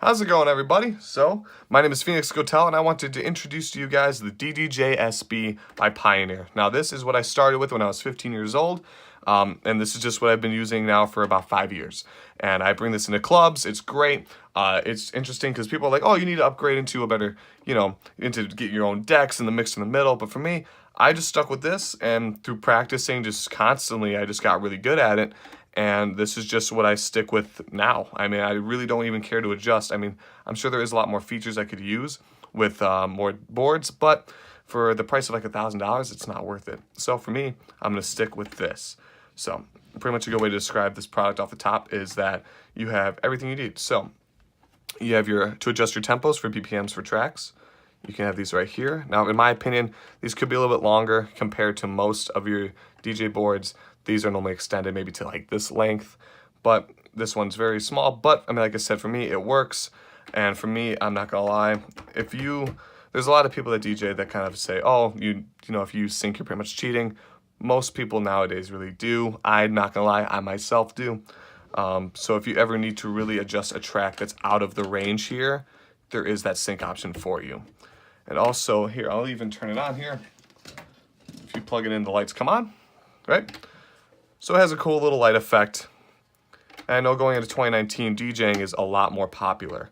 How's it going, everybody? So, my name is Phoenix Gotel, and I wanted to introduce to you guys the DDJ-SB by Pioneer. Now, this is what I started with when I was 15 years old, and this is just what I've been using now for about 5 years. And I bring this into clubs. It's great. It's interesting because people are like, oh, you need to upgrade into a better, into get your own decks and the mix in the middle. But for me, I just stuck with this, and through practicing just constantly, I just got really good at it. And this is just what I stick with now. I mean, I really don't even care to adjust. I mean, I'm sure there is a lot more features I could use with more boards, but for the price of like $1,000, it's not worth it. So for me, I'm gonna stick with this. So pretty much a good way to describe this product off the top is that you have everything you need. So you have to adjust your tempos for BPMs for tracks. You can have these right here. Now, in my opinion, these could be a little bit longer compared to most of your DJ boards. These are normally extended maybe to like this length, but this one's very small. But I mean, like I said, for me, it works. And for me, I'm not gonna lie, there's a lot of people that DJ that kind of say, oh, if you sync, you're pretty much cheating. Most people nowadays really do. I'm not gonna lie, I myself do. So if you ever need to really adjust a track that's out of the range here, there is that sync option for you. And also here, I'll even turn it on here. If you plug it in, the lights come on, right? So it has a cool little light effect. And I know going into 2019, DJing is a lot more popular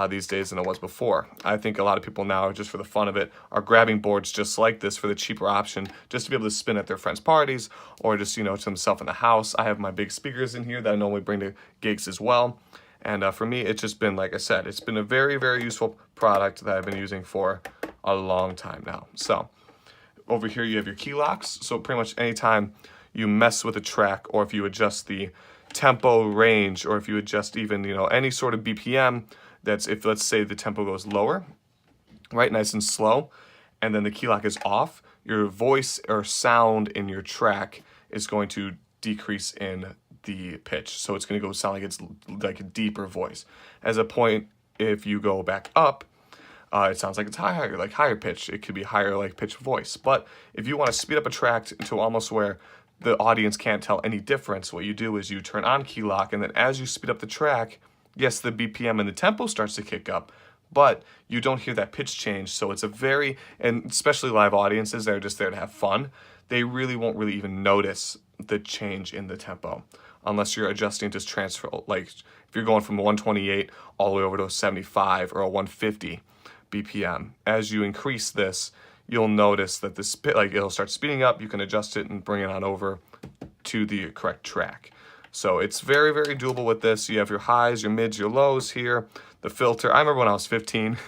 these days than it was before. I think a lot of people now, just for the fun of it, are grabbing boards just like this for the cheaper option, just to be able to spin at their friends' parties, or just, to themselves in the house. I have my big speakers in here that I normally bring to gigs as well. And for me, it's just been, like I said, it's been a very, very useful product that I've been using for a long time now. So over here, you have your key locks. So pretty much anytime you mess with a track, or if you adjust the tempo range, or if you adjust even, any sort of BPM, if let's say the tempo goes lower, right, nice and slow, and then the key lock is off, your voice or sound in your track is going to decrease in the pitch. So it's going to go sound like it's like a deeper voice. As a point, if you go back up, it sounds like it's higher pitch. It could be higher like pitch voice. But if you want to speed up a track to almost where the audience can't tell any difference, what you do is you turn on key lock, and then as you speed up the track, yes, the BPM and the tempo starts to kick up, but you don't hear that pitch change. So it's and especially live audiences that are just there to have fun, they really won't really even notice the change in the tempo unless you're adjusting to transfer, like if you're going from 128 all the way over to a 75 or a 150 BPM. As you increase this, you'll notice that it'll start speeding up. You can adjust it and bring it on over to the correct track. So it's very, very doable with this. You have your highs, your mids, your lows here. The filter, I remember when I was 15,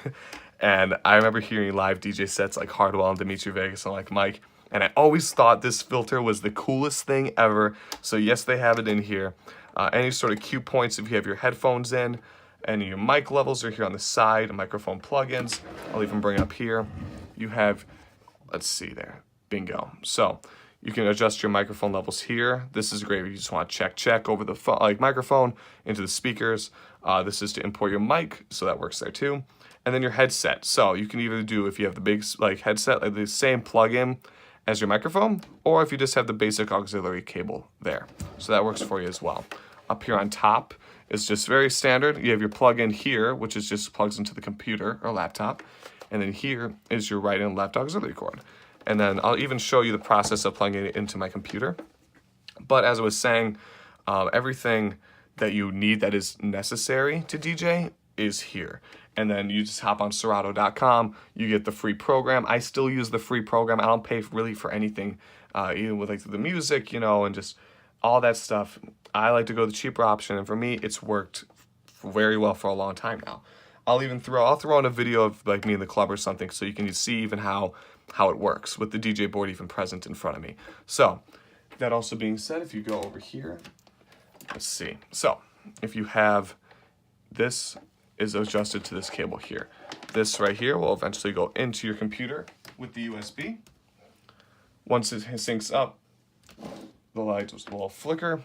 and I remember hearing live DJ sets like Hardwell and Dimitri Vegas and like Mike, and I always thought this filter was the coolest thing ever. So yes, they have it in here. Any sort of cue points if you have your headphones in, and your mic levels are here on the side, microphone plugins. I'll even bring it up here. You have, let's see there, bingo. So you can adjust your microphone levels here. This is great if you just want to check over the microphone into the speakers. This is to import your mic, so that works there too. And then your headset. So you can either do, if you have the big headset, like the same plug-in as your microphone, or if you just have the basic auxiliary cable there. So that works for you as well. Up here on top is just very standard. You have your plug-in here, which is just plugs into the computer or laptop. And then here is your right and left auxiliary cord. And then I'll even show you the process of plugging it into my computer. But as I was saying, everything that you need that is necessary to DJ is here. And then you just hop on Serato.com, you get the free program. I still use the free program. I don't pay really for anything, even with the music, and just all that stuff. I like to go the cheaper option, and for me, it's worked very well for a long time now. I'll throw in a video of me in the club or something, so you can see even how it works with the DJ board even present in front of me. So that also being said, if you go over here, let's see. So if you have this is adjusted to this cable here. This right here will eventually go into your computer with the USB. Once it syncs up, the light will flicker,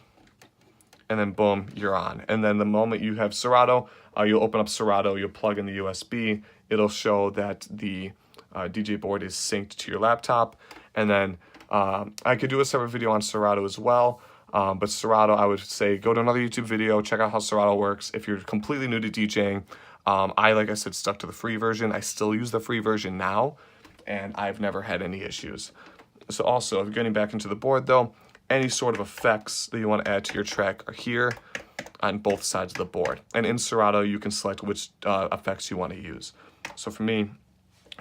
and then boom, you're on. And then the moment you have Serato, you'll open up Serato, you'll plug in the USB, it'll show that the DJ board is synced to your laptop. And then I could do a separate video on Serato as well, But Serato, I would say go to another YouTube video, check out how Serato works. If you're completely new to DJing, Like I said, stuck to the free version. I still use the free version now, and I've never had any issues. So also, if you're getting back into the board though, any sort of effects that you want to add to your track are here on both sides of the board. And in Serato, you can select which effects you want to use. So for me,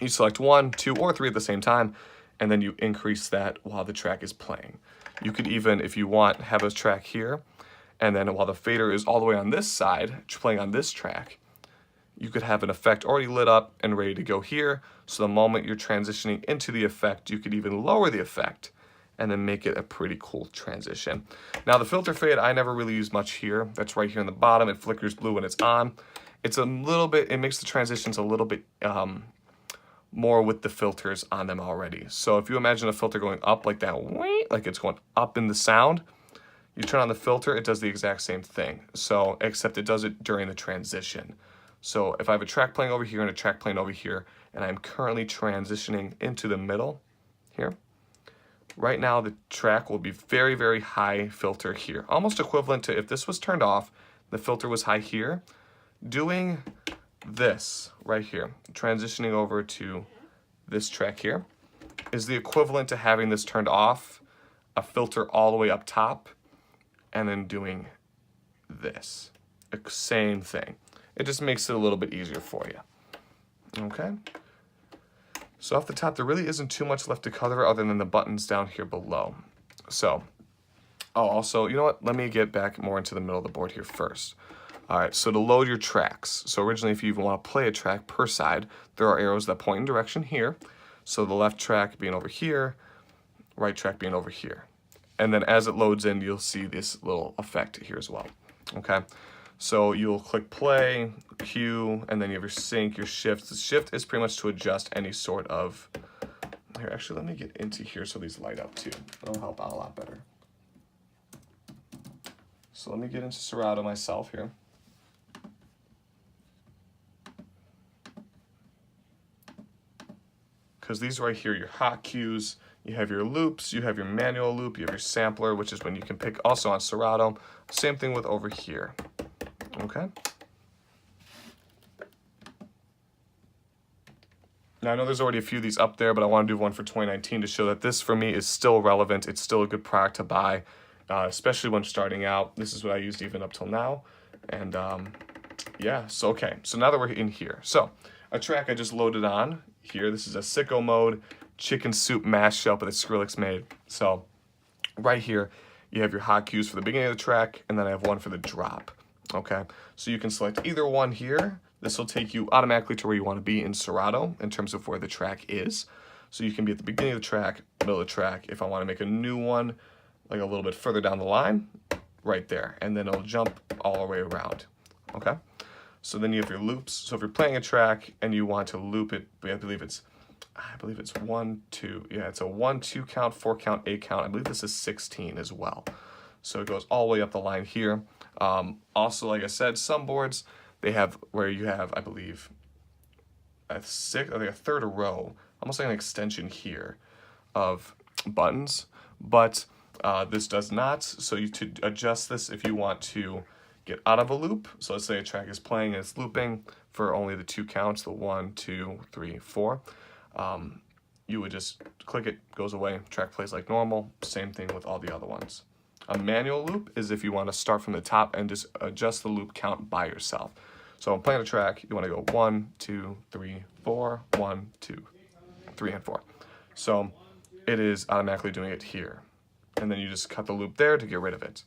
you select 1, 2, or 3 at the same time, and then you increase that while the track is playing. You could even, if you want, have a track here, and then while the fader is all the way on this side, playing on this track, you could have an effect already lit up and ready to go here. So the moment you're transitioning into the effect, you could even lower the effect and then make it a pretty cool transition. Now the filter fade, I never really use much here. That's right here in the bottom. It flickers blue when it's on. It's a little bit, it makes the transitions a little bit more with the filters on them already. So if you imagine a filter going up like that, like it's going up in the sound, you turn on the filter, it does the exact same thing. So, except it does it during the transition. So if I have a track playing over here and a track playing over here, and I'm currently transitioning into the middle here, right now the track will be very, very high filter here. Almost equivalent to if this was turned off, the filter was high here. Doing this right here, transitioning over to this track here, is the equivalent to having this turned off, a filter all the way up top, and then doing this. Same thing. It just makes it a little bit easier for you. Okay? So off the top, there really isn't too much left to cover other than the buttons down here below. So, oh, also, you know what? Let me get back more into the middle of the board here first. All right, so to load your tracks. So originally, if you even want to play a track per side, there are arrows that point in direction here. So the left track being over here, right track being over here. And then as it loads in, you'll see this little effect here as well. Okay, so you'll click play, cue, and then you have your sync, your shift. The shift is pretty much to adjust any sort of, here, actually, let me get into here so these light up too. That'll help out a lot better. So let me get into Serato myself here. Because these right here, your hot cues, you have your loops, you have your manual loop, you have your sampler, which is when you can pick also on Serato. Same thing with over here, okay? Now I know there's already a few of these up there, but I want to do one for 2019 to show that this for me is still relevant. It's still a good product to buy, especially when starting out. This is what I used even up till now. And yeah, so okay. So now that we're in here. So a track I just loaded on here. This is a sicko mode chicken soup mashup that Skrillex made. So right here, you have your hot cues for the beginning of the track, and then I have one for the drop. Okay, so you can select either one here. This will take you automatically to where you want to be in Serato in terms of where the track is. So you can be at the beginning of the track, middle of the track. If I want to make a new one, like a little bit further down the line, right there. And then it'll jump all the way around. Okay? So then you have your loops. So if you're playing a track and you want to loop it, I believe it's 1, 2. Yeah, it's a 1, 2 count, 4 count, 8 count. I believe this is 16 as well. So it goes all the way up the line here. Also, like I said, some boards, they have where you have, I believe, a third row, almost like an extension here of buttons, but this does not. So you to adjust this if you want to get out of a loop. So let's say a track is playing and it's looping for only the 2 counts, the 1, 2, 3, 4. You would just click it, goes away, track plays like normal. Same thing with all the other ones. A manual loop is if you want to start from the top and just adjust the loop count by yourself. So I'm playing a track, you want to go 1, 2, 3, 4, 1, 2, 3, and 4. So it is automatically doing it here. And then you just cut the loop there to get rid of it.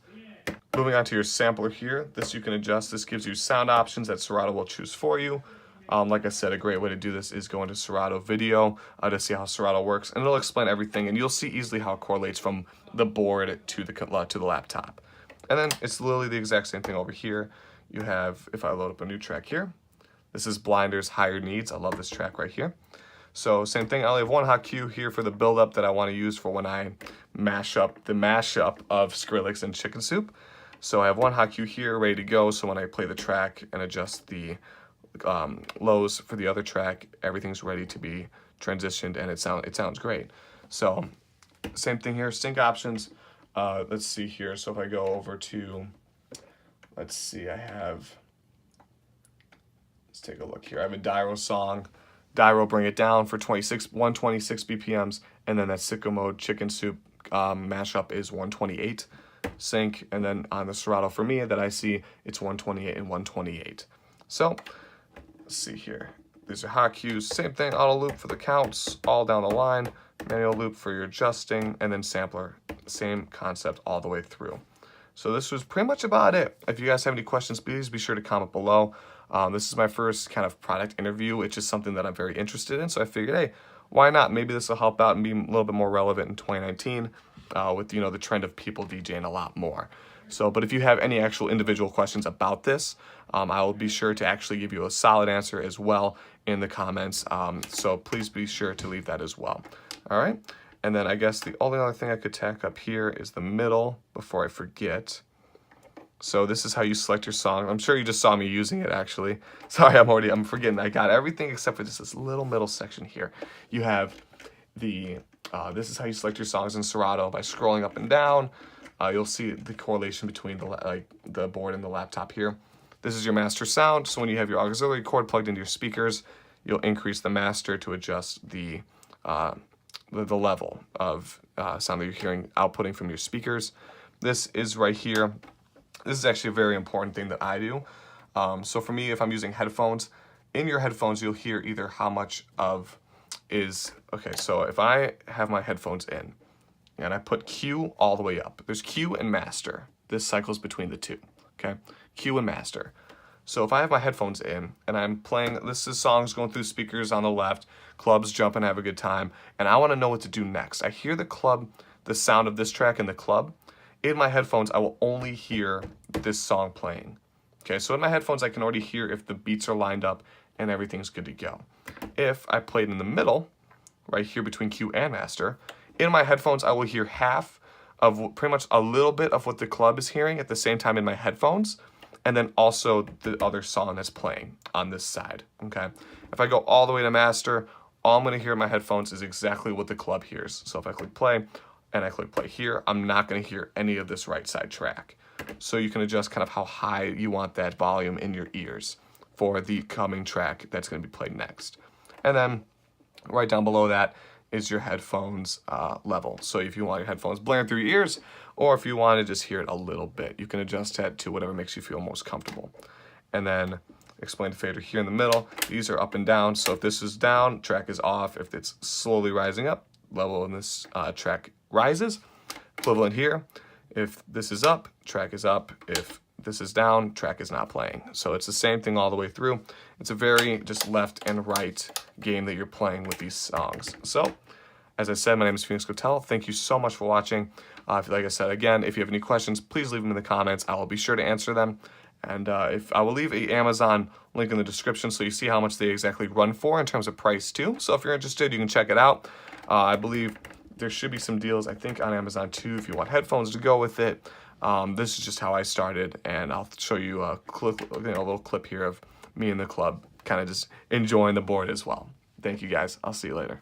Moving on to your sampler here, this you can adjust. This gives you sound options that Serato will choose for you. Like I said, a great way to do this is go into Serato video to see how Serato works, and it'll explain everything, and you'll see easily how it correlates from the board to the laptop. And then it's literally the exact same thing over here. You have, if I load up a new track here, this is Blinder's Higher Needs. I love this track right here. So same thing, I only have one hot cue here for the build-up that I want to use for when I mash up the mashup of Skrillex and Chicken Soup. So I have one hot cue here ready to go, so when I play the track and adjust the lows for the other track, everything's ready to be transitioned, and it sounds great. So same thing here, sync options. Let's see here. So if I go over to, let's see, I have let's take a look here. I have a Dyro song. Dyro Bring It Down for 126 BPMs, and then that Sicko Mode Chicken Soup mashup is 128 sync, and then on the Serato for me that I see, it's 128 and 128. So let's see here. These are hot cues. Same thing, auto loop for the counts, all down the line. Manual loop for your adjusting, and then sampler. Same concept all the way through. So this was pretty much about it. If you guys have any questions, please be sure to comment below. This is my first kind of product interview. It's just something that I'm very interested in. So I figured, hey, why not? Maybe this will help out and be a little bit more relevant in 2019 with, you know, the trend of people DJing a lot more. So, but if you have any actual individual questions about this, I will be sure to actually give you a solid answer as well in the comments. So please be sure to leave that as well. All right. And then I guess the only other thing I could tack up here is the middle before I forget. So this is how you select your song. I'm sure you just saw me using it actually. Sorry, I'm forgetting. I got everything except for just this little middle section here. You have the, this is how you select your songs in Serato by scrolling up and down. You'll see the correlation between the board and the laptop here. This is your master sound. So when you have your auxiliary cord plugged into your speakers, you'll increase the master to adjust the level of sound that you're hearing outputting from your speakers. This is right here. This is actually a very important thing that I do. So for me, if I'm using headphones, in your headphones, you'll hear either how much of is, okay, so if I have my headphones in and I put Q all the way up, there's Q and master. This cycles between the two, okay? Q and master. So if I have my headphones in and I'm playing, this is songs going through speakers on the left, clubs jumping, have a good time, and I want to know what to do next. I hear the club, the sound of this track in the club. In my headphones, I will only hear this song playing. Okay, so in my headphones, I can already hear if the beats are lined up and everything's good to go. If I played in the middle, right here between Q and master, in my headphones, I will hear half of pretty much a little bit of what the club is hearing at the same time in my headphones, and then also the other song that's playing on this side, okay? If I go all the way to master, all I'm gonna hear in my headphones is exactly what the club hears. So if I click play and I click play here, I'm not gonna hear any of this right side track. So you can adjust kind of how high you want that volume in your ears for the coming track that's gonna be played next. And then right down below that is your headphones level. So if you want your headphones blaring through your ears, or if you want to just hear it a little bit, you can adjust that to whatever makes you feel most comfortable. And then explain fader here in the middle. These are up and down. So if this is down, track is off. If it's slowly rising up, level in this track rises. Equivalent here. If this is up, track is up. If this is down, track is not playing. So it's the same thing all the way through. It's a very just left and right game that you're playing with these songs. So, as I said, my name is Phoenix Cotel. Thank you so much for watching. Like I said, again, if you have any questions, please leave them in the comments. I will be sure to answer them. And if I will leave an Amazon link in the description so you see how much they exactly run for in terms of price too. So if you're interested, you can check it out. I believe there should be some deals, I think, on Amazon too if you want headphones to go with it. This is just how I started, and I'll show you a little clip here of me in the club kind of just enjoying the board as well. Thank you guys. I'll see you later.